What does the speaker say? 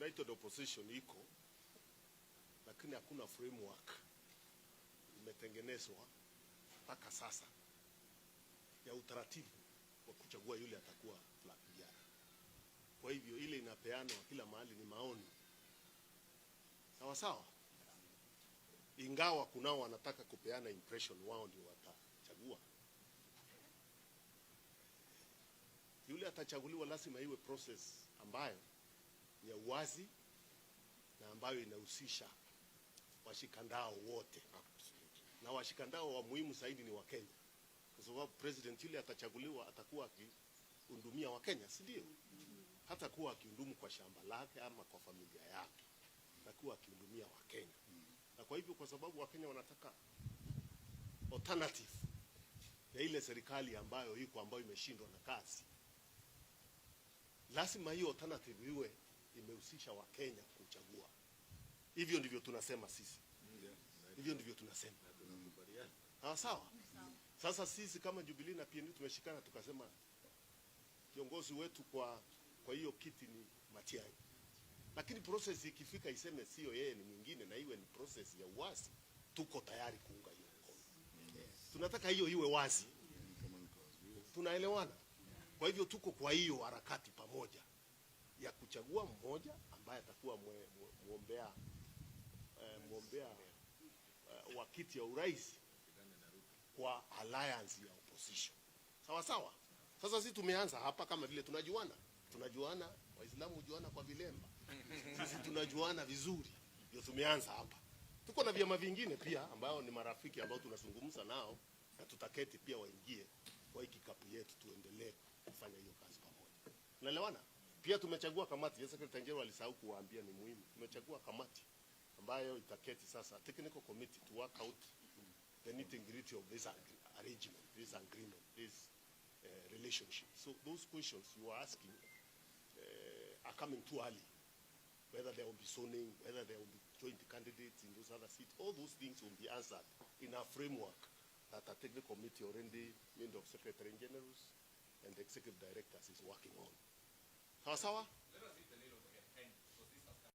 United Opposition iko, lakini hakuna framework imetengenezwa mpaka sasa ya utaratibu wa kuchagua yule atakuwa flag bearer. Kwa hivyo ile inapeanwa kila mahali ni maoni, sawa sawa, ingawa kunao wanataka kupeana impression wao ndio watachagua. Yule atachaguliwa lazima iwe process ambayo ni ya uwazi na ambayo inahusisha washikandao wote. Na washikandao wa muhimu zaidi ni Wakenya, kwa sababu president yule atachaguliwa atakuwa akihudumia Wakenya, si ndio? Hata kuwa akihudumu kwa shamba lake ama kwa familia yake, atakuwa akihudumia Wakenya. Na kwa hivyo, kwa sababu Wakenya wanataka alternative ya ile serikali ambayo iko, ambayo imeshindwa na kazi, lazima hiyo alternative iwe imehusisha Wakenya kuchagua. Hivyo ndivyo tunasema sisi. Hivyo ndivyo tunasema. Sawa. Sasa sisi kama Jubilee na PNU tumeshikana tukasema kiongozi wetu kwa hiyo kiti ni Matiang'i. Lakini process ikifika iseme sio yeye ni mwingine, na iwe ni process ya uwazi, tuko tayari kuunga hiyo mkono. Tunataka hiyo iwe wazi. Tunaelewana? Kwa hivyo tuko kwa hiyo harakati pamoja ya kuchagua mmoja ambaye atakuwa muombea wa kiti ya urais kwa alliance ya opposition. Sawa sawa. Sasa sisi tumeanza hapa kama vile tunajuana, Waislamu hujuana kwa vilemba. Sisi tunajuana vizuri. Ndio tumeanza hapa. Tuko na vyama vingine pia ambao ni marafiki ambao tunazungumza nao, na tutaketi pia waingie kwa hiki kapu yetu, tuendelee kufanya hiyo kazi pamoja. Unaelewana? Pia tumechagua kamati. Yes, Secretary General alisahau kuwaambia ni muhimu. Tumechagua kamati ambayo itaketi sasa, technical committee, to work out the nitty-gritty of this arrangement, this agreement, this relationship. So those questions you are asking are coming too early. Whether there will be zoning, whether there will be joint candidates in those other seats, all those things will be answered in a framework that a technical committee already made of Secretary Generals and the Executive Directors is working on. Sawa sawa?